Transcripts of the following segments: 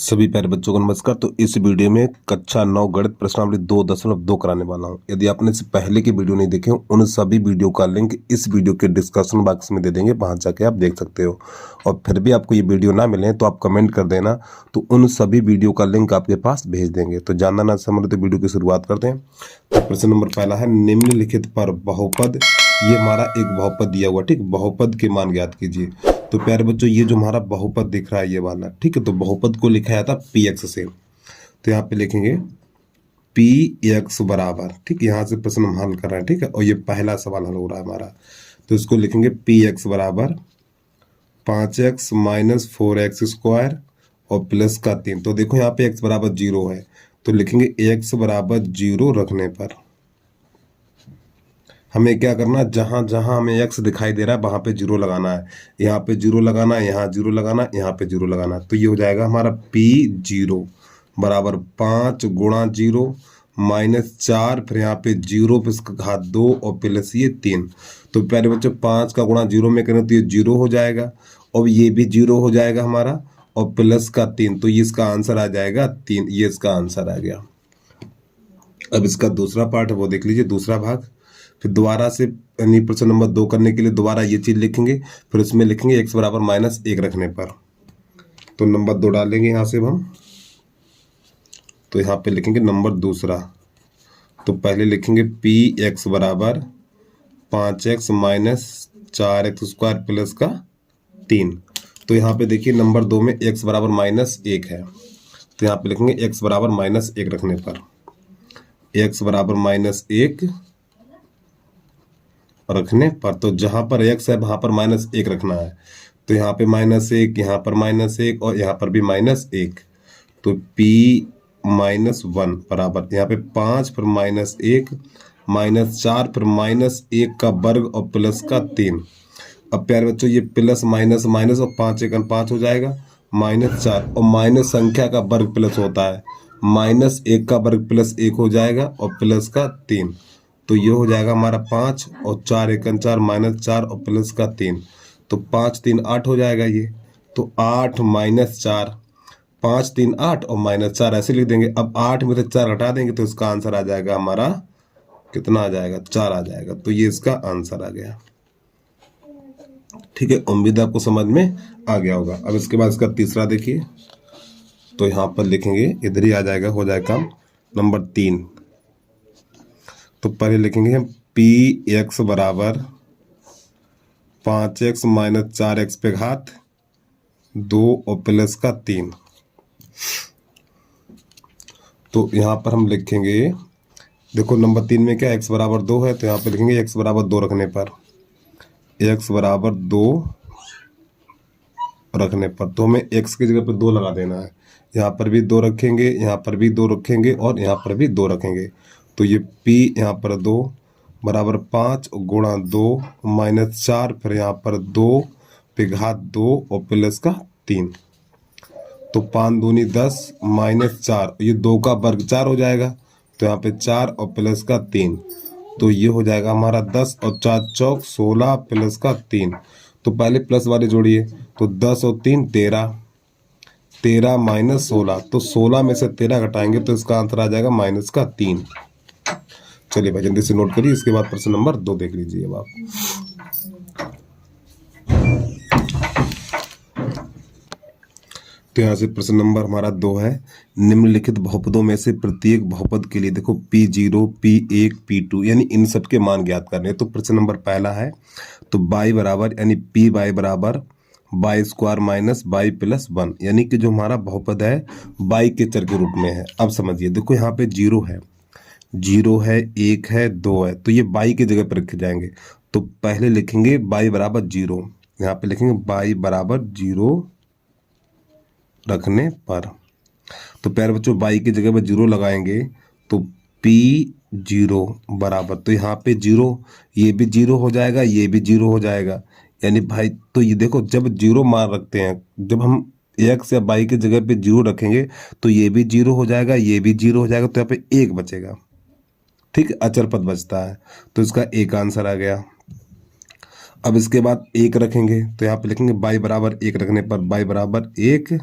सभी प्यारे बच्चों को नमस्कार। तो इस वीडियो में कक्षा 9 गणित प्रश्नावली 2.2 कराने वाला हूं। यदि आपने इससे पहले की वीडियो नहीं देखे हो, उन सभी वीडियो का लिंक इस वीडियो के डिस्क्रिप्शन बॉक्स में दे देंगे, वहां जाके आप देख सकते हो। और फिर भी आपको ये वीडियो ना मिले तो आप कमेंट कर देना, तो उन सभी वीडियो का लिंक आपके पास भेज देंगे। तो जानना ना समझ तो वीडियो की शुरुआत करते हैं। तो प्रश्न नंबर पहला है, निम्नलिखित पर बहुपद, ये हमारा एक बहुपद दिया हुआ, ठीक, बहुपद के मान ज्ञात कीजिए। तो प्यारे बच्चों, ये जो हमारा बहुपद दिख रहा है ये वाला, ठीक है, तो बहुपद को लिखा जाता पी एक्स से। तो यहाँ पे लिखेंगे पी एक्स बराबर, ठीक, यहाँ से प्रश्न हम हल कर रहे हैं, ठीक है, और ये पहला सवाल हल हो रहा है हमारा। तो इसको लिखेंगे पी एक्स बराबर 5x माइनस 4x स्क्वायर और प्लस का 3। तो देखो यहाँ पे x बराबर 0 है, तो लिखेंगे x बराबर 0 रखने पर हमें क्या करना, जहां जहां हमें x दिखाई दे रहा है वहां पे 0 लगाना है। यहाँ पे 0 लगाना है, यहाँ 0 लगाना है, यहाँ पे 0 लगाना है। तो ये हो जाएगा हमारा P0 बराबर 5 गुणा 0 माइनस 4, फिर यहाँ पे 0 पे इसका घात 2 और प्लस ये 3। तो प्यारे बच्चों, 5 का गुणा 0 में करें तो ये 0 हो जाएगा, और ये भी 0 हो जाएगा हमारा, और प्लस का 3। तो ये इसका आंसर आ जाएगा 3। ये इसका आंसर आ गया। अब इसका दूसरा पार्ट है वो देख लीजिए, दूसरा भाग। फिर दोबारा से यानी प्रश्न नंबर 2 करने के लिए दोबारा ये चीज लिखेंगे, फिर उसमें लिखेंगे x बराबर -1 रखने पर। तो नंबर 2 डालेंगे यहाँ से हम, तो यहाँ पे लिखेंगे नंबर दूसरा। तो पहले लिखेंगे पी एक्स बराबर 5x minus 4x square plus का 3। तो यहाँ पे देखिए नंबर 2 में x बराबर -1 है, तो यहाँ पे लिखेंगे x बराबर -1 रखने पर, x बराबर -1 रखने पर, तो जहां पर x है वहां पर -1 रखना है। तो यहाँ पे -1, यहाँ पर -1 और यहाँ पर भी -1। तो p -1 बराबर यहाँ पे 5 फिर -1 -4 फिर -1 का वर्ग और प्लस का 3। अब प्यारे बच्चों, ये प्लस माइनस माइनस और 5 एकन 5 हो जाएगा, -4, और माइनस संख्या का वर्ग प्लस होता है, -1 का वर्ग प्लस 1 हो जाएगा और प्लस का 3। तो ये हो जाएगा हमारा 5 और 4 एकन 4 -4 और प्लस का 3। तो 5 3 8 हो जाएगा ये। तो 8 -4, 5 3 8 और -4 ऐसे लिख देंगे। अब 8 में से 4 हटा देंगे तो इसका आंसर आ जाएगा हमारा, कितना आ जाएगा, 4 आ जाएगा। तो ये इसका आंसर आ गया। ठीक है, उम्मीद आपको समझ में आ गया होगा। अब इसके बाद इसका तीसरा देखिए, तो यहाँ पर लिखेंगे, इधर ही आ जाएगा, हो जाएगा नंबर 3। तो पहले लिखेंगे हम पी एक्स बराबर 5x माइनस 4x पे घात 2 और प्लस का 3। तो यहाँ पर हम लिखेंगे, देखो नंबर 3 में क्या x बराबर 2 है, तो यहाँ पे लिखेंगे x बराबर 2 रखने पर, x बराबर 2 रखने पर, तो हमें x की जगह पे 2 लगा देना है। यहाँ पर भी 2 रखेंगे, यहाँ पर भी 2 रखेंगे और यहाँ पर भी 2 रखेंगे। तो ये p यहाँ पर 2 बराबर 5 गुणा 2 -4, फिर यहाँ पर 2 पे घात 2 और प्लस का 3। तो 5 दूनी 10 -4, ये 2 का वर्ग 4 हो जाएगा, तो यहाँ पे 4 और प्लस का 3। तो ये हो जाएगा हमारा 10 और 4 चौक 16 प्लस का 3। तो पहले प्लस वाले जोड़िए, तो 10 और 3 13, 13 -16, तो 16 में से 13 घटाएंगे तो इसका आंसर आ जाएगा -3। चलिए भाई जल्दी से नोट करिए। इसके बाद प्रश्न नंबर 2 देख लीजिए। अब आप तो यहाँ से प्रश्न नंबर हमारा 2 है, निम्नलिखित बहुपदों में से प्रत्येक बहुपद के लिए देखो P0 P1 P2 यानी इन सब के मान ज्ञात करने। तो प्रश्न नंबर पहला है, तो y बराबर यानी Py बराबर y square minus y plus 1, यानी कि जो हमारा बहुपद है y के चर के रूप में है। अब समझिए, देखो यहाँ पे 0 है, 0 है, 1 है, 2 है, तो ये y की जगह पर रखे जाएंगे। तो पहले लिखेंगे y बराबर 0, यहाँ पे लिखेंगे y बराबर 0 रखने पर। तो प्यारे बच्चों, y की जगह पर 0 लगाएंगे, तो P0 बराबर, तो यहाँ पे 0, ये भी 0 हो जाएगा, ये भी 0 हो जाएगा, यानी भाई, तो ये देखो जब 0 मान रखते हैं, जब हम x या y की जगह पे 0 रखेंगे तो ये भी 0 हो जाएगा, ये भी 0 हो जाएगा, तो यहाँ पे 1 बचेगा। ठीक, अचर पद बचता है, तो इसका एक आंसर आ गया। अब इसके बाद 1 रखेंगे, तो यहाँ पे लिखेंगे y बराबर 1 रखने पर y बराबर 1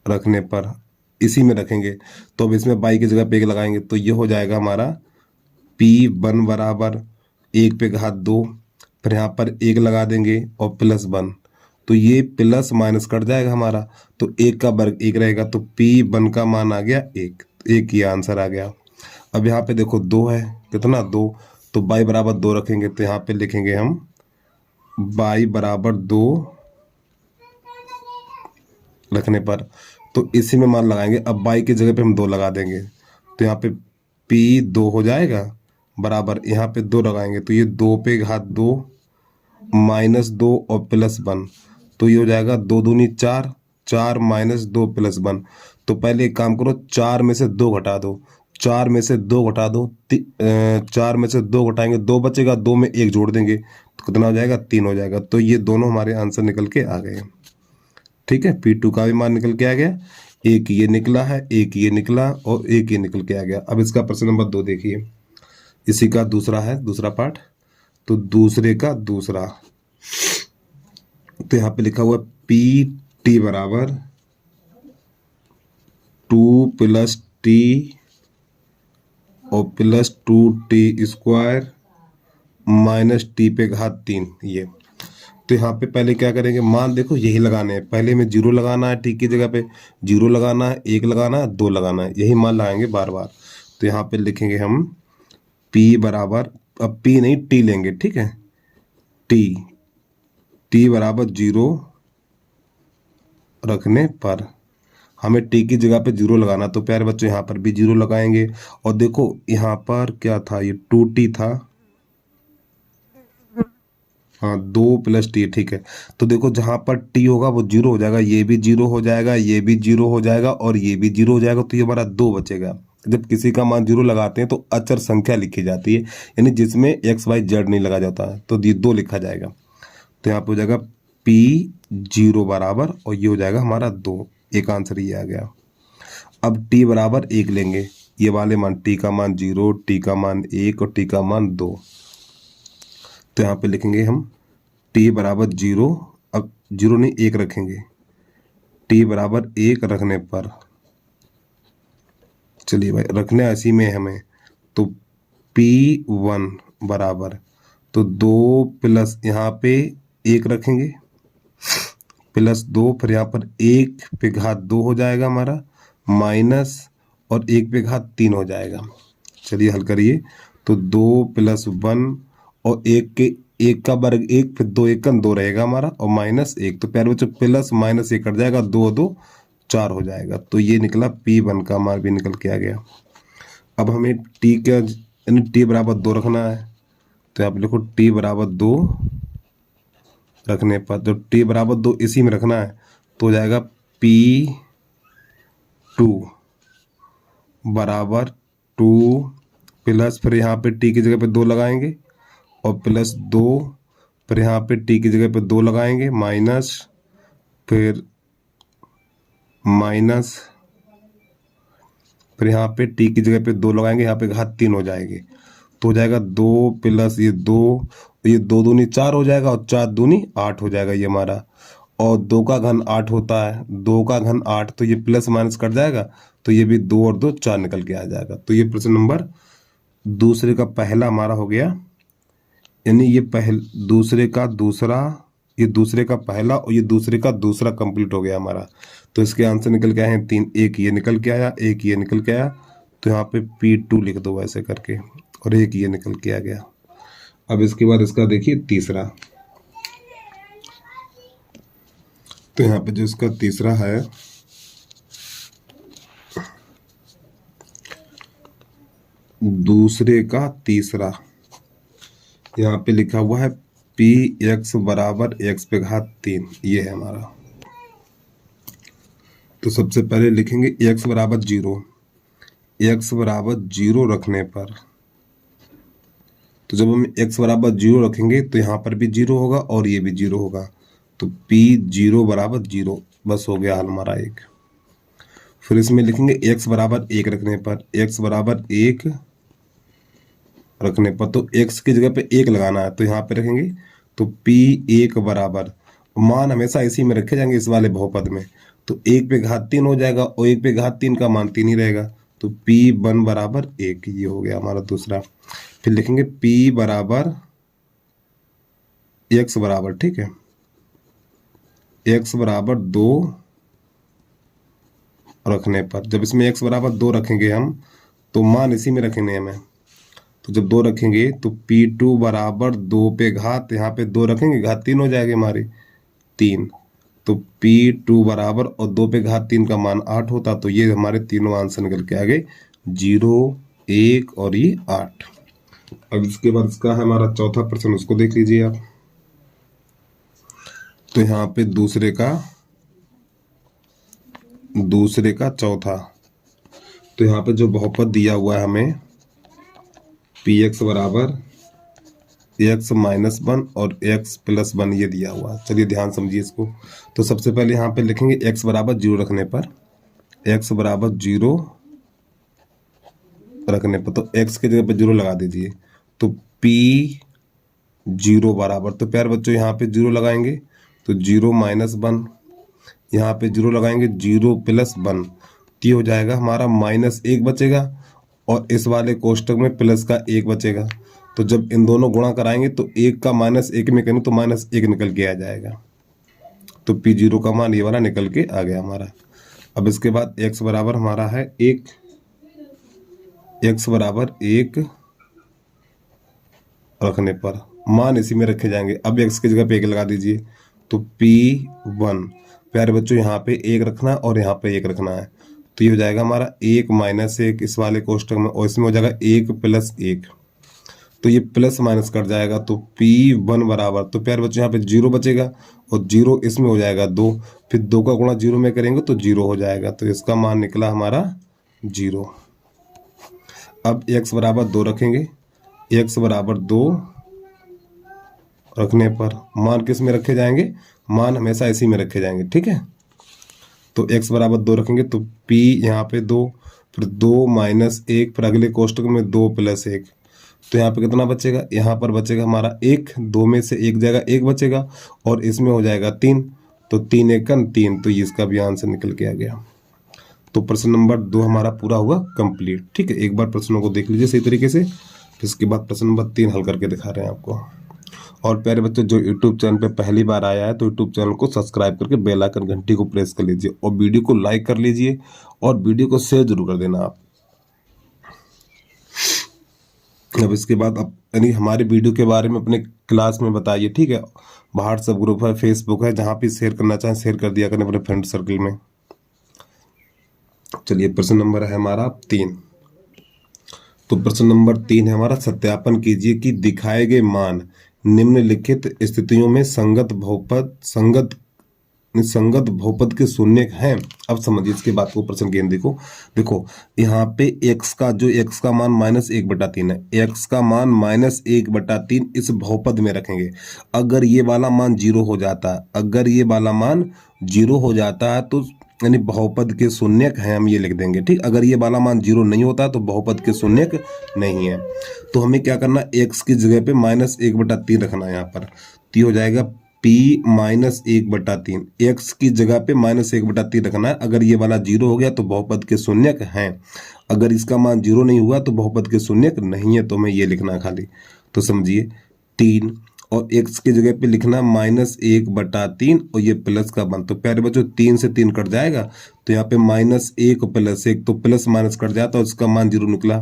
रखने पर इसी में रखेंगे, तो अब इसमें बाई की जगह पे एक लगाएंगे तो ये हो जाएगा हमारा P1 बराबर 1 पे घात 2, फिर यहाँ पर एक लगा देंगे और +1, तो ये प्लस माइनस कट जाएगा हमारा, तो एक का वर्ग एक रहेगा, तो P1 का मान आ गया 1, एक ही आंसर आ गया। अब यहाँ पे देखो 2 है, कितना 2, तो बाई बराबर 2 रखेंगे, तो यहाँ पे लिखेंगे हम बाई बराबर 2 रखने पर, तो इसी में मान लगाएंगे। अब बाई की जगह पे हम 2 लगा देंगे, तो यहाँ पे P2 हो जाएगा बराबर, यहाँ पे 2 लगाएंगे तो ये 2 पे घात 2 -2 और +1, तो ये हो जाएगा 2 दूनी 4, 4 -2 +1। तो पहले एक काम करो, 4 में से 2 घटा दो, 4 में से 2 घटा दो, 4 में से 2 घटाएंगे 2 बचेगा, 2 में 1 जोड़ देंगे तो कितना हो जाएगा 3 हो जाएगा। तो ये दोनों हमारे आंसर निकल के आ गए। ठीक है, P2 का भी मान निकल के आ गया, एक ये निकला है, एक ये निकला और एक ये निकल के आ गया। अब इसका प्रश्न नंबर 2 देखिए, इसी का दूसरा है, दूसरा पार्ट, तो दूसरे का दूसरा, तो यहाँ पे लिखा हुआ PT बराबर 2 + T और +2T² -T पे घात 3, ये तो यहाँ पे पहले क्या करेंगे, मान देखो यही लगाने हैं, पहले में 0 लगाना है, T की जगह पे 0 लगाना है, 1 लगाना है, 2 लगाना है, यही मान लगाएंगे बार बार। तो यहाँ पे लिखेंगे हम P बराबर, अब P नहीं T लेंगे, ठीक है, T बराबर 0 रखने पर हमें T की जगह पे 0 लगाना, तो प्यारे बच्चों यहाँ पर भी 0 लगाएंगे। और देखो यहाँ पर क्या था, ये 2T था, हाँ 2 + T, ठीक है। तो देखो जहाँ पर T होगा वो 0 हो जाएगा, ये भी 0 हो जाएगा, ये भी 0 हो जाएगा और ये भी 0 हो जाएगा, तो ये हमारा 2 बचेगा। जब किसी का मान 0 लगाते हैं तो अचर संख्या लिखी जाती है, यानी जिसमें XYZ नहीं लगा जाता है, तो ये 2 लिखा जाएगा। तो यहाँ पे हो जाएगा P0 बराबर, और ये हो जाएगा हमारा 2, एक आंसर ये आ गया। अब T बराबर 1 लेंगे, ये वाले मान, T का मान 0, T का मान 1 और T का मान 2, तो यहाँ पे लिखेंगे हम T बराबर 0, अब 0 नहीं 1 रखेंगे, T बराबर 1 रखने पर, चलिए भाई रखने ऐसी में हमें, तो P1 बराबर, तो 2 प्लस यहाँ पे 1 रखेंगे +2, फिर यहाँ पर 1 पे घात 2 हो जाएगा हमारा, माइनस और 1 पे घात 3 हो जाएगा। चलिए हल करिए, तो 2 + 1 और 1 का वर्ग 1, फिर 2 1 2 रहेगा हमारा, और -1, तो प्यारे बच्चों प्लस माइनस ये कट जाएगा, 2 2 4 हो जाएगा। तो ये निकला P1 का मान भी निकल के आ गया। अब हमें T का यानी T बराबर 2 रखना है, तो यहाँ पे लिखो T बराबर 2 रखने पर, जब T बराबर 2 इसी में रखना है तो हो जाएगा P2 बराबर 2 प्लस, फिर यहाँ पे T की जगह पे 2 लगाएंगे और +2, फिर यहाँ पे T की जगह पे 2 लगाएंगे, माइनस, फिर माइनस, फिर यहाँ पे T की जगह पे 2 लगाएंगे, यहाँ पे घात 3 हो जाएगी, तो हो जाएगा 2 + ये 2, ये 2 दूनी 4 हो जाएगा और 4 दूनी 8 हो जाएगा ये हमारा, और 2 का घन 8 होता है, 2 का घन 8, तो ये प्लस माइनस कट जाएगा, तो ये भी 2 और 2 4 निकल के आ जाएगा। तो ये प्रश्न नंबर दूसरे का पहला हमारा हो गया, यानी ये दूसरे का दूसरा, ये दूसरे का पहला और ये दूसरे का दूसरा कंप्लीट हो गया हमारा। तो इसके आंसर निकल के आए हैं 3, एक ये निकल के आया, एक ये निकल के आया, तो यहाँ पे P2 लिख दो ऐसे करके, और एक ये निकल के आ गया। अब इसके बाद इसका देखिए तीसरा, तो यहाँ पे जो इसका तीसरा है, दूसरे का तीसरा, यहाँ पे लिखा हुआ है Px बराबर x पे घात 3, ये है हमारा। तो सबसे पहले लिखेंगे x बराबर 0, x बराबर 0 रखने पर, तो जब हम x बराबर 0 रखेंगे तो यहाँ पर भी 0 होगा और ये भी 0 होगा, तो P0 बराबर 0, बस हो गया हमारा एक। फिर इसमें लिखेंगे x बराबर 1 रखने पर, x बराबर 1 रखने पर, तो x की जगह पे 1 लगाना है, तो यहाँ पे रखेंगे, तो P1 बराबर, मान हमेशा इसी में रखे जाएंगे इस वाले बहुपद में, तो 1 पे घात 3 हो जाएगा और 1 पे घात 3 का मान 3 ही रहेगा। तो P1 बराबर 1, ये हो गया हमारा दूसरा। फिर लिखेंगे P बराबर x बराबर, ठीक है, x बराबर 2 रखने पर, जब इसमें x बराबर 2 रखेंगे हम तो मान इसी में रखेंगे हमें। तो जब 2 रखेंगे तो P2 बराबर 2 पे घात, यहाँ पे 2 रखेंगे घात 3 हो जाएगी हमारी 3। तो P2 बराबर और 2 पे घात 3 का मान 8 होता। तो ये हमारे तीनों आंसर निकल के आ गए 0, 1 और ये 8। अब इसके बाद इसका है हमारा चौथा प्रश्न, उसको देख लीजिए आप। तो यहाँ पे दूसरे का चौथा, तो यहाँ पे जो बहुपद दिया हुआ है हमें px बराबर x माइनस 1 और x प्लस 1 ये दिया हुआ है। चलिए ध्यान समझिए इसको। तो सबसे पहले यहाँ पे लिखेंगे x बराबर 0 रखने पर, x बराबर 0 रखने पर, तो x के जगह पे 0 लगा दीजिए। तो p 0 बराबर, तो प्यार बच्चों यहाँ पे 0 लगाएंगे तो 0 माइनस 1, यहाँ पे 0 लगाएंगे 0 प्लस 1, तो ये हो जाएगा हमारा -1 बचेगा और इस वाले कोष्टक में प्लस का 1 बचेगा। तो जब इन दोनों गुणा कराएंगे तो 1 का -1 में करेंगे तो -1 निकल के आ जाएगा। तो P0 का मान ये वाला निकल के आ गया हमारा। अब इसके बाद x बराबर हमारा है 1, x बराबर 1 रखने पर मान इसी में रखे जाएंगे। अब x की जगह पे 1 लगा दीजिए। तो P1, प्यारे बच्चों यहाँ पे 1 रखना और यहाँ पे 1 रखना है। तो ये हो जाएगा हमारा 1 माइनस 1 इस वाले कोष्टक में, और इसमें हो जाएगा 1 प्लस 1, तो ये प्लस माइनस कट जाएगा। तो P1 बराबर, तो प्यारे बच्चों यहाँ पे 0 बचेगा और 0 इसमें हो जाएगा 2, फिर 2 का गुणा 0 में करेंगे तो 0 हो जाएगा। तो इसका मान निकला हमारा 0। अब x बराबर 2 रखेंगे, x बराबर 2 रखने पर मान किस में रखे जाएंगे, मान हमेशा इसी में रखे जाएंगे, ठीक है। तो x बराबर 2 रखेंगे तो p यहाँ पे 2, फिर 2 माइनस 1, फिर अगले कोष्टक में 2 प्लस 1, तो यहाँ पे कितना बचेगा, यहाँ पर बचेगा हमारा 1, 2 में से 1 जाएगा 1 बचेगा और इसमें हो जाएगा 3, तो 3 1 3, तो ये इसका भी आंसर निकल के आ गया। तो प्रश्न नंबर 2 हमारा पूरा हुआ कंप्लीट, ठीक है। एक बार प्रश्नों को देख लीजिए सही तरीके से, फिर इसके बाद प्रश्न नंबर 3 हल करके दिखा रहे हैं आपको। और प्यारे बच्चों जो यूट्यूब चैनल पे पहली बार आया है तो यूट्यूब चैनल को सब्सक्राइब करके बेल आइकन घंटी को प्रेस कर लीजिए और वीडियो को लाइक कर लीजिए और वीडियो को शेयर जरूर कर देना आप। अब इसके बाद अब यानी हमारे वीडियो के बारे में अपने क्लास में बताइए, ठीक है। व्हाट्सएप ग्रुप है, फेसबुक है, जहाँ भी शेयर करना चाहें शेयर कर दिया करें अपने फ्रेंड सर्कल में। चलिए प्रश्न नंबर है हमारा 3। तो प्रश्न नंबर 3 है हमारा, सत्यापन कीजिए कि दिखाए गए मान निम्नलिखित स्थितियों में संगत बहुपद के शून्य हैं। अब समझिए इसके बाद को प्रश्न के देखो यहाँ पे x का मान -1/3 है, x का मान -1/3 इस बहुपद में रखेंगे। अगर ये वाला मान 0 हो जाता है, अगर ये वाला मान 0 हो जाता है तो यानी बहुपद के शून्यक हैं, हम ये लिख देंगे, ठीक। अगर ये वाला मान 0 नहीं होता तो बहुपद के शून्यक नहीं है। तो हमें क्या करना, x की जगह पे -1/3 रखना है यहाँ पर, तो हो जाएगा p -1/3, x की जगह पे -1/3 रखना है। अगर ये वाला 0 हो गया तो बहुपद के शून्यक हैं, अगर इसका मान 0 नहीं हुआ तो बहुपद के शून्यक नहीं है। तो हमें ये लिखना है खाली। तो समझिए 3 और x की जगह पे लिखना -1/3 और ये प्लस का 1। तो प्यारे बच्चों 3 से 3 कट जाएगा तो यहाँ पे -1 प्लस 1, तो प्लस माइनस कट जाता है और उसका मान 0 निकला।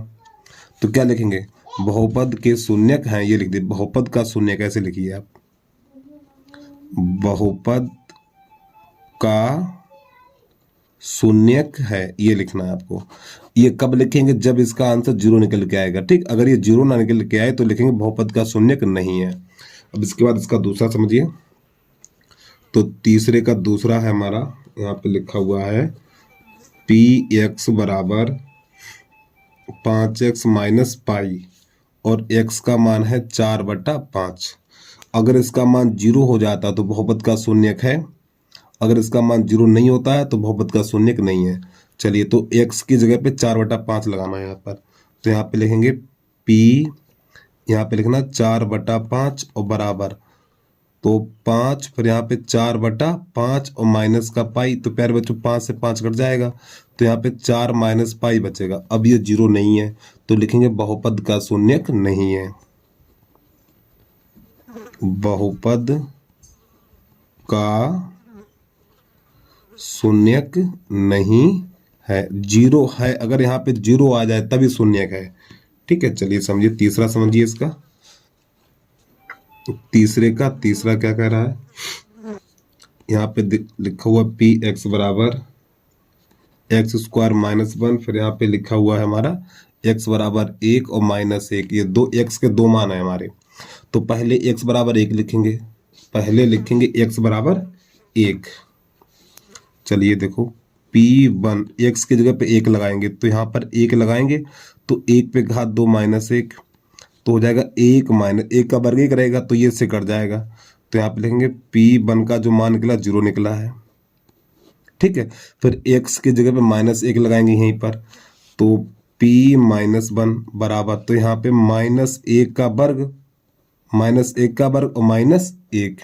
तो क्या लिखेंगे, बहुपद के शून्यक हैं, ये लिख दिए। बहुपद का शून्यक ऐसे लिखिए आप, बहुपद का शून्यक है, ये लिखना है आपको। ये कब लिखेंगे, जब इसका आंसर 0 निकल के आएगा, ठीक। अगर ये 0 ना निकल के आए तो लिखेंगे बहुपद का शून्यक नहीं है। अब इसके बाद इसका दूसरा समझिए। तो तीसरे का दूसरा है हमारा, यहाँ पे लिखा हुआ है px बराबर 5x माइनस पाई और x का मान है 4/5। अगर इसका मान 0 हो जाता तो बहुपद का शून्यक है, अगर इसका मान 0 नहीं होता है तो बहुपद का शून्यक नहीं है। चलिए तो x की जगह पे 4/5 लगाना है यहाँ पर, तो यहाँ पे लिखेंगे p, यहाँ पे लिखना 4/5 और बराबर तो 5, फिर यहाँ पे 4/5 और माइनस का पाई, तो प्यारे बच्चों 5 से 5 कट जाएगा, तो यहाँ पे 4 माइनस पाई बचेगा। अब ये 0 नहीं है तो लिखेंगे बहुपद का शून्यक नहीं है, बहुपद का शून्यक नहीं है। 0 है, अगर यहाँ पे 0 आ जाए तभी शून्यक है। ठीक है, चलिए समझिए तीसरा, समझिए इसका तीसरा क्या कह रहा है। यहाँ पे लिखा हुआ पी एक्स बराबर x² - 1, फिर यहाँ पे लिखा हुआ है हमारा x बराबर 1 और -1, ये दो x के दो मान है हमारे। तो पहले x बराबर 1 लिखेंगे, पहले लिखेंगे x बराबर 1। चलिए देखो P1 x की जगह पे 1 लगाएंगे, तो यहाँ पर 1 लगाएंगे तो 1 पे घात 2 -1, तो हो जाएगा 1 - 1 का वर्ग 1 रहेगा, तो ये से कट जाएगा। तो यहाँ पे लिखेंगे P1 का जो मान निकला 0 निकला है। ठीक है, फिर x की जगह पे -1 लगाएंगे यहीं पर, तो P-1 बराबर, तो यहाँ पे -1 का वर्ग, -1 का वर्ग और -1,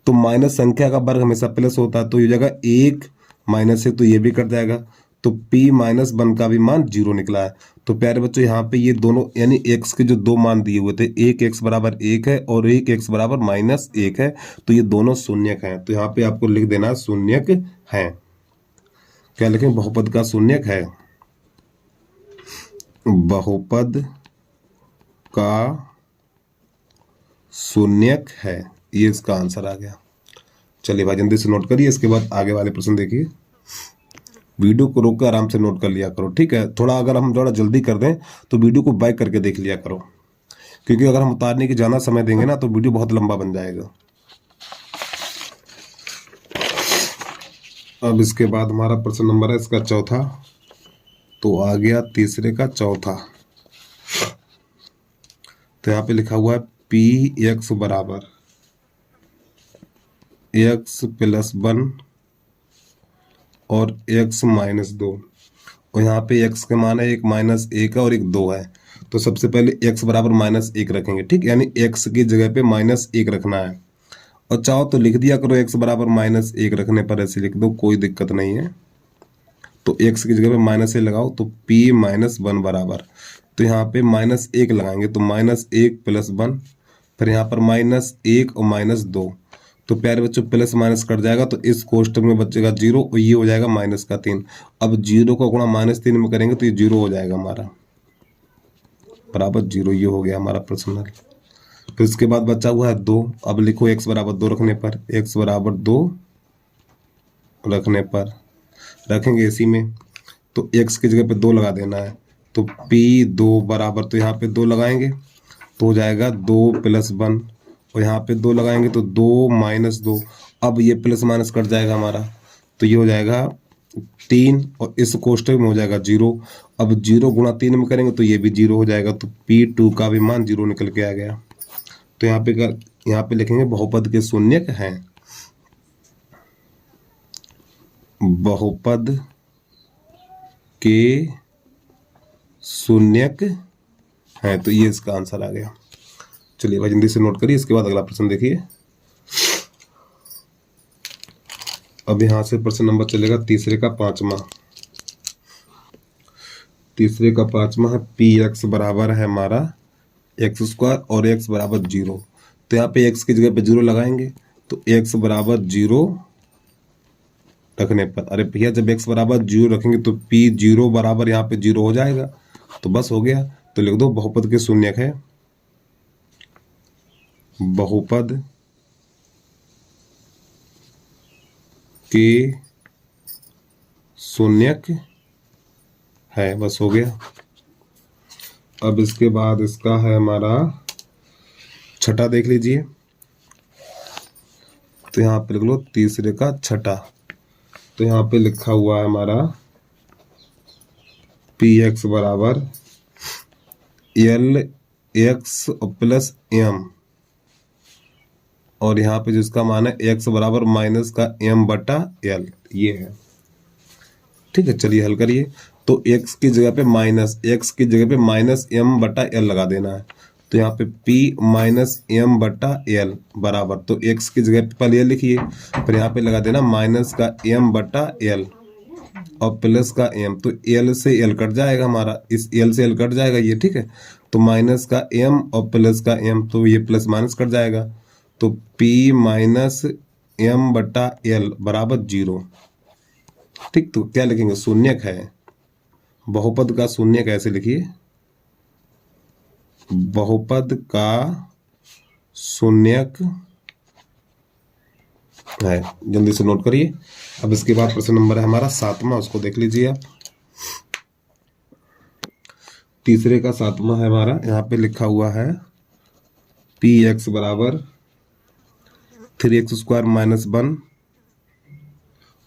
तो माइनस संख्या का वर्ग हमेशा प्लस होता है, तो ये जगह 1 -1, तो ये भी कट जाएगा। तो P-1 का भी मान 0 निकला है। तो प्यारे बच्चों यहाँ पे ये दोनों यानी x के जो दो मान दिए हुए थे, एक x बराबर 1 है और एक x बराबर -1 है, तो ये दोनों शून्यक हैं। तो यहाँ पे आपको लिख देना शून्यक है। क्या लिखें, बहुपद का शून्यक है, बहुपद का शून्यक है, ये इसका आंसर आ गया। चलिए भाई जल्दी से नोट करिए, इसके बाद आगे वाले प्रश्न देखिए। वीडियो को रोक कर आराम से नोट कर लिया करो, ठीक है। थोड़ा अगर हम थोड़ा जल्दी कर दें तो वीडियो को बैक करके देख लिया करो, क्योंकि अगर हम उतारने की ज़्यादा समय देंगे ना तो वीडियो बहुत लंबा बन जाएगा। अब इसके बाद हमारा प्रश्न नंबर है इसका चौथा, तो आ गया तीसरे का चौथा। तो यहाँ पे लिखा हुआ है P(x) बराबर x+1 और x-2, और यहाँ पे x के मान है एक -1 है और एक 2 है। तो सबसे पहले x बराबर -1 रखेंगे, ठीक, यानी x की जगह पे -1 रखना है। और चाहो तो लिख दिया करो x बराबर -1 रखने पर ऐसे लिख दो, कोई दिक्कत नहीं है। तो x की जगह पे -1 लगाओ, तो P-1 बराबर, तो यहाँ पे -1 लगाएंगे तो -1+1, फिर यहाँ पर -1 और -2, तो प्यारे बच्चों प्लस माइनस कट जाएगा, तो इस कोष्टक में बचेगा 0 और ये हो जाएगा -3। अब 0 को गुणा -3 में करेंगे तो ये 0 हो जाएगा हमारा, बराबर 0। ये हो गया हमारा प्रश्न। फिर इसके बाद बचा हुआ है 2। अब लिखो x बराबर 2 रखने पर, x बराबर 2 रखने पर रखेंगे इसी में, तो x की जगह पे 2 लगा देना है। तो P2 बराबर, तो यहाँ पे 2 लगाएंगे तो हो जाएगा 2+1, और यहाँ पे 2 लगाएंगे तो 2-2। अब ये प्लस माइनस कट जाएगा हमारा, तो ये हो जाएगा 3 और इस कोष्टक में हो जाएगा 0। अब 0 गुणा 3 में करेंगे तो ये भी 0 हो जाएगा, तो P2 का भी मान 0 निकल के आ गया। तो यहाँ पे लिखेंगे बहुपद के शून्यक हैं, बहुपद के शून्यक हैं, तो ये इसका आंसर आ गया। चलिए भाई जल्दी से नोट करिए, इसके बाद अगला प्रश्न देखिए। अब यहाँ से प्रश्न नंबर चलेगा तीसरे का पांचवा। तीसरे का पांचवा है P(x) बराबर है हमारा x² और x बराबर 0। तो यहाँ पे x की जगह पे 0 लगाएंगे, तो x बराबर 0 रखने पर, अरे भैया जब x बराबर 0 रखेंगे तो P0 बराबर यहाँ पे 0 हो जाएगा, तो बस हो गया। तो लिख दो बहुपद के शून्यक है, बहुपद के शून्यक है, बस हो गया। अब इसके बाद इसका है हमारा छठा, देख लीजिए। तो यहाँ पे लिख लो तीसरे का छठा। तो यहाँ पे लिखा हुआ है हमारा P(x) बराबर L(x+m), और यहाँ पे जिसका मान है x बराबर -m/l, ये है। ठीक है, चलिए हल करिए। तो x की जगह पे -m/l लगा देना है। तो यहाँ पे P माइनस एम बटा एल बराबर, तो x की जगह पे पहले लिखिए, फिर यहाँ पे लगा देना माइनस का m बटा एल और प्लस का m, तो l से l कट जाएगा हमारा, इस l से l कट जाएगा ये, ठीक है। तो माइनस का m और प्लस का m, तो ये प्लस माइनस कट जाएगा, तो P माइनस m बटा एल बराबर 0, ठीक। तो क्या लिखेंगे, शून्यक है, बहुपद का शून्यक ऐसे लिखिए, बहुपद का शून्यक है, जल्दी से नोट करिए। अब इसके बाद प्रश्न नंबर है हमारा 7वां, उसको देख लीजिए आप। तीसरे का 7वां है हमारा, यहाँ पे लिखा हुआ है px बराबर 3x स्क्वायर माइनस 1,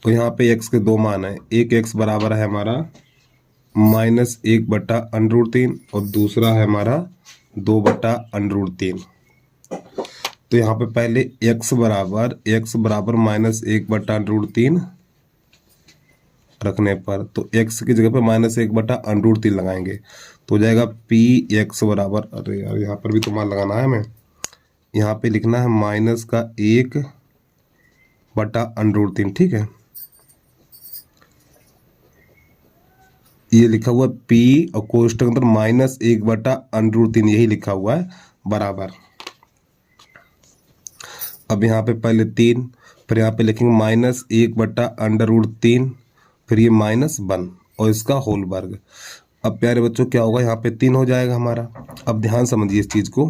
तो यहाँ पे x के दो मान है, एक x बराबर है हमारा माइनस 1 बटा अंडर 3 और दूसरा है हमारा 2 बटा अंडर 3। तो यहाँ पे पहले x बराबर माइनस 1 बटा अंडर 3 रखने पर, तो x की जगह पे माइनस 1 बटा अंडर 3 लगाएंगे, तो हो जाएगा px बराबर, अरे यार यहाँ पर भी तो मान लगाना है हमें, यहाँ पे लिखना है माइनस का 1 बटा अंडर 3, ठीक है। ये लिखा हुआ p और कोष्टक अंदर माइनस 1 बटा अंडर 3, यही लिखा हुआ है बराबर। अब यहाँ पे पहले 3, फिर यहाँ पे लिखेंगे माइनस 1 बटा अंडर 3, फिर ये माइनस 1 और इसका होल वर्ग। अब प्यारे बच्चों क्या होगा, यहाँ पे 3 हो जाएगा हमारा। अब ध्यान समझिए इस चीज़ को,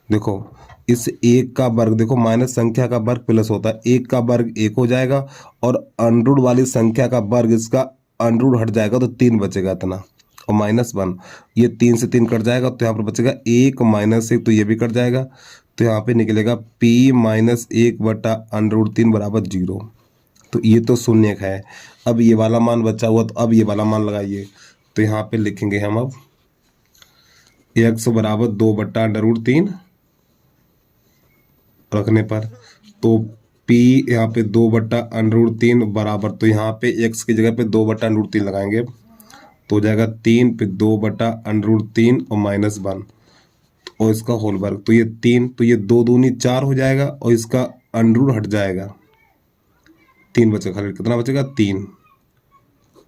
देखो इस 1 का वर्ग, देखो माइनस संख्या का वर्ग प्लस होता है, 1 का वर्ग 1 हो जाएगा और अंडर वाली संख्या का वर्ग इसका अंडर हट जाएगा, तो 3 बचेगा इतना, और माइनस 1, ये 3 से 3 कट जाएगा, तो यहाँ पर बचेगा 1 माइनस 1, तो ये भी कट जाएगा, तो यहाँ पे निकलेगा p माइनस 1 बटा अंडर 3 बराबर 0। तो ये तो शून्यक है। अब ये वाला मान बचा हुआ, तो अब ये वाला मान लगाइए, तो यहाँ पे लिखेंगे हम अब x बराबर 2 बटा अंडर 3 रखने पर, तो p यहाँ पे 2 बटा अंडर 3 बराबर, तो यहाँ पे x की जगह पे 2 बटा अंडर 3 लगाएंगे, तो हो जाएगा 3 पे 2 बटा अंडर 3 और माइनस 1 और इसका होल वर्ग, तो ये 3, तो ये 2 दूनी 4 हो जाएगा और इसका अंडर हट जाएगा, 3 बचेगा, खाली कितना बचेगा 3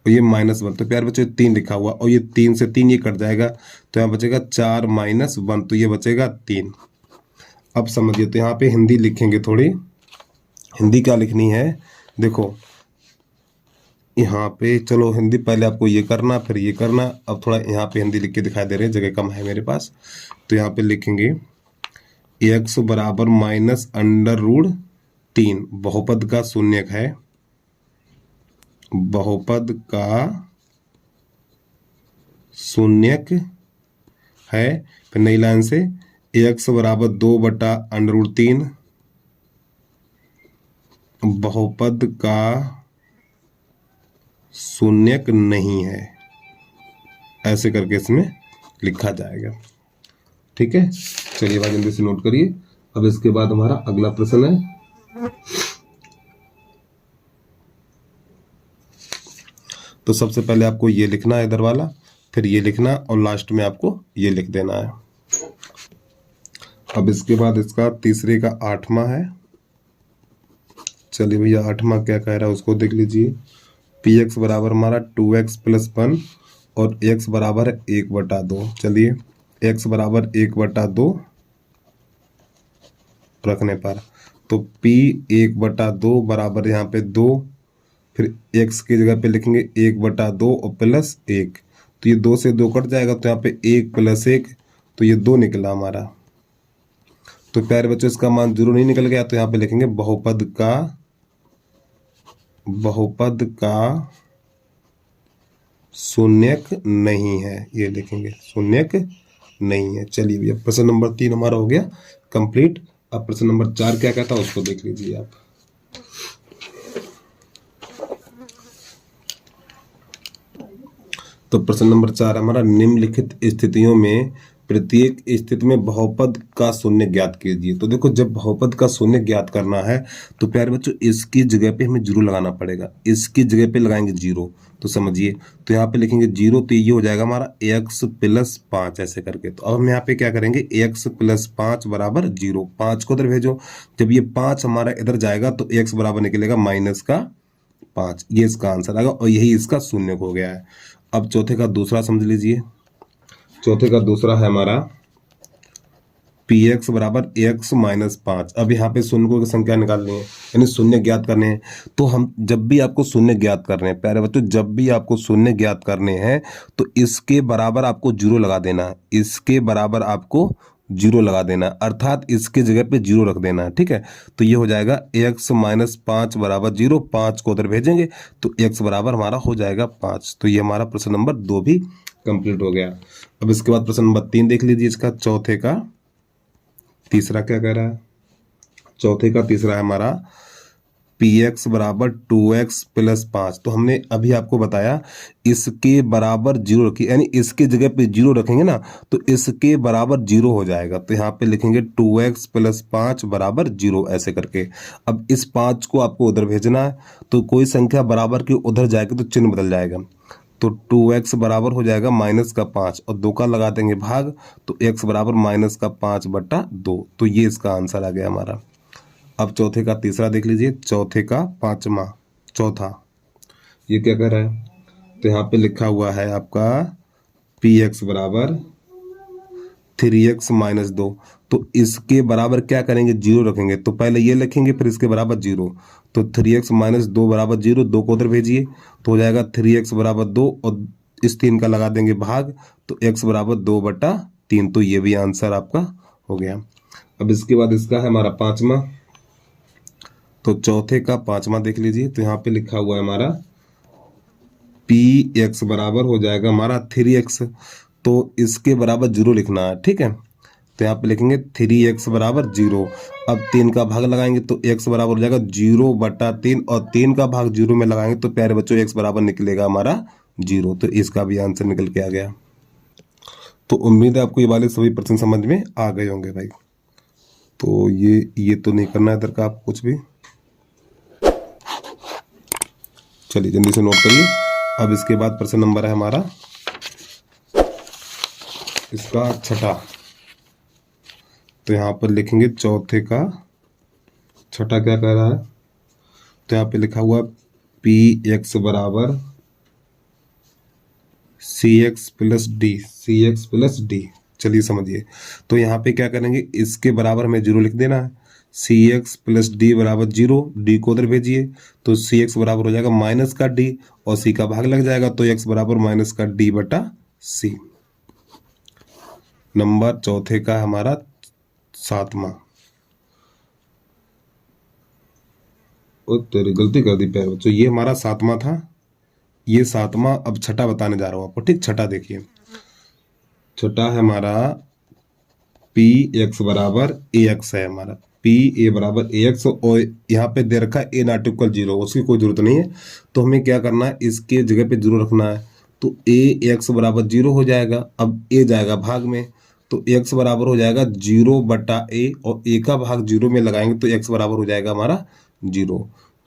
और ये माइनस 1, तो प्यार बच्चों 3 लिखा हुआ और ये 3 से 3 ये कट जाएगा, तो यहाँ बचेगा 4 माइनस 1, तो ये बचेगा 3। अब समझिए, तो यहाँ पे हिंदी लिखेंगे, थोड़ी हिंदी क्या लिखनी है, देखो यहाँ पे, चलो हिंदी पहले आपको ये करना फिर ये करना, अब थोड़ा यहाँ पे हिंदी लिख के दिखाई दे रहे हैं, जगह कम है मेरे पास, तो यहाँ पे लिखेंगे x बराबर माइनस अंडर 3 बहुपद का शून्यक है, बहुपद का शून्यक है। फिर नई लाइन से x बराबर 2 बटा अंडर 3 बहुपद का शून्यक नहीं है, ऐसे करके इसमें लिखा जाएगा, ठीक है। चलिए बात जल्दी से नोट करिए। अब इसके बाद हमारा अगला प्रश्न है, तो सबसे पहले आपको ये लिखना है इधर वाला, फिर ये लिखना और लास्ट में आपको ये लिख देना है। अब इसके बाद इसका तीसरे का 8वां है, चलिए भैया 8वां क्या कह रहा है उसको देख लीजिए। px बराबर हमारा 2x प्लस 1 और x बराबर है 1 बटा 2। चलिए x बराबर 1 बटा 2 रखने पर, तो p 1 बटा 2 बराबर यहाँ पे 2, फिर x की जगह पे लिखेंगे 1 बटा 2 और प्लस 1, तो ये 2 से 2 कट जाएगा, तो यहाँ पे 1 प्लस 1, तो ये 2 निकला हमारा। तो प्यारे बच्चों इसका मान 0 नहीं निकल गया, तो यहाँ पे लिखेंगे बहुपद का शून्यक नहीं है, ये लिखेंगे शून्यक नहीं है। चलिए भैया प्रश्न नंबर 3 हमारा हो गया कंप्लीट। अब प्रश्न नंबर 4 क्या कहता है उसको देख लीजिए आप। तो प्रश्न नंबर 4 हमारा, निम्नलिखित स्थितियों में प्रत्येक स्थिति में बहुपद का शून्य ज्ञात कीजिए। तो देखो जब बहुपद का शून्य ज्ञात करना है तो प्यारे बच्चों इसकी जगह पे हमें जीरो लगाना पड़ेगा। इसकी जगह पे लगाएंगे जीरो, तो समझिए तो यहाँ पे लिखेंगे जीरो, तो ये हो जाएगा हमारा x प्लस 5 ऐसे करके। तो अब हम यहाँ पे क्या करेंगे x प्लस 5 बराबर जीरो, 5 को इधर भेजो। जब ये 5 हमारा इधर जाएगा तो x बराबर निकलेगा माइनस का 5, ये इसका आंसर आएगा और यही इसका शून्य हो गया है। अब चौथे का दूसरा समझ लीजिए। चौथे का दूसरा है हमारा px बराबर x माइनस 5। अब यहाँ पे शून्य की संख्या निकालनी है, यानी शून्य ज्ञात करने हैं। तो हम जब भी आपको शून्य ज्ञात करने हैं प्यारे बच्चों, जब भी आपको शून्य ज्ञात करने हैं तो इसके बराबर आपको जीरो लगा देना है। इसके बराबर आपको जीरो लगा देना, अर्थात इसके जगह पे जीरो रख देना है, ठीक है। तो ये हो जाएगा x माइनस 5 बराबर जीरो, 5 को उधर भेजेंगे तो x बराबर हमारा हो जाएगा 5। तो ये हमारा प्रश्न नंबर 2 भी कंप्लीट हो गया। अब इसके बाद प्रश्न नंबर 3 देख लीजिए। इसका चौथे का तीसरा क्या कह रहा है? चौथे का तीसरा है हमारा px बराबर 2x प्लस 5। तो हमने अभी आपको बताया इसके बराबर जीरो रखिए, यानी इसके जगह पे जीरो रखेंगे ना तो इसके बराबर जीरो हो जाएगा। तो यहाँ पे लिखेंगे 2x प्लस 5 बराबर जीरो ऐसे करके। अब इस 5 को आपको उधर भेजना है, तो कोई संख्या बराबर की उधर जाएगी तो चिन्ह बदल जाएगा। तो 2x बराबर हो जाएगा माइनस का 5 और 2 का लगा देंगे भाग, तो x बराबर माइनस का 5 बटा 2। तो ये इसका आंसर आ गया हमारा। अब चौथे का तीसरा देख लीजिए। चौथे का पांचवा, चौथा ये क्या कह रहा है? तो यहाँ पे लिखा हुआ है आपका px बराबर 3x माइनस 2। तो इसके बराबर क्या करेंगे? जीरो रखेंगे। तो पहले ये लिखेंगे फिर इसके बराबर जीरो। तो 3x माइनस 2 बराबर जीरो, 2 को उधर भेजिए तो हो जाएगा 3x बराबर 2 और इस 3 का लगा देंगे भाग, तो x बराबर 2 बटा 3। तो ये भी आंसर आपका हो गया। अब इसके बाद इसका है हमारा पांचवा। तो चौथे का पांचवा देख लीजिए। तो यहाँ पे लिखा हुआ है हमारा px बराबर हो जाएगा हमारा 3x। तो इसके बराबर जीरो लिखना है, ठीक है। तो यहाँ पे लिखेंगे 3x बराबर जीरो। अब 3 का भाग लगाएंगे तो x बराबर हो जाएगा 0 बटा 3 और 3 का भाग जीरो में लगाएंगे तो प्यारे बच्चों x बराबर निकलेगा हमारा 0। तो इसका भी आंसर निकल के आ गया। तो उम्मीद है आपको ये वाले सभी प्रश्न समझ में आ गए होंगे भाई। तो ये तो नहीं करना है इधर का आप कुछ भी। चलिए जल्दी से नोट करिए। अब इसके बाद प्रश्न नंबर है हमारा इसका छठा। तो यहाँ पर लिखेंगे चौथे का छठा क्या कह रहा है? तो यहाँ पे लिखा हुआ px बराबर cx plus D, cx plus D. चलिए समझिए। तो यहाँ पे क्या करेंगे? इसके बराबर हमें जीरो लिख देना है। cx प्लस डी बराबर जीरो, डी को उधर भेजिए तो cx बराबर हो जाएगा माइनस का डी और c का भाग लग जाएगा तो x बराबर माइनस का डी बटा c। नंबर चौथे का हमारा सातवां। तेरी गलती कर दी प्यारे बच्चों, ये हमारा सातवां था, ये सातवां। अब छठा बताने जा रहा हूं आपको, ठीक। छठा देखिए। छठा है हमारा px बराबर ax है हमारा, p a बराबर ax और यहाँ पे दे रखा है a नॉट इक्वल जीरो, उसकी कोई जरूरत नहीं है। तो हमें क्या करना है? इसके जगह पे जीरो रखना है। तो ax बराबर जीरो हो जाएगा। अब a जाएगा भाग में तो x बराबर हो जाएगा 0 बटा a और a का भाग जीरो में लगाएंगे तो x बराबर हो जाएगा हमारा 0।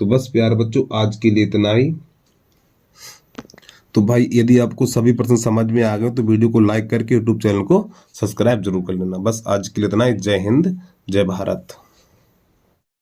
तो बस प्यारे बच्चों आज के लिए इतना ही। तो भाई यदि आपको सभी प्रश्न समझ में आ गए तो वीडियो को लाइक करके यूट्यूब चैनल को सब्सक्राइब जरूर कर लेना। बस आज के लिए इतना ही। जय हिंद, जय भारत।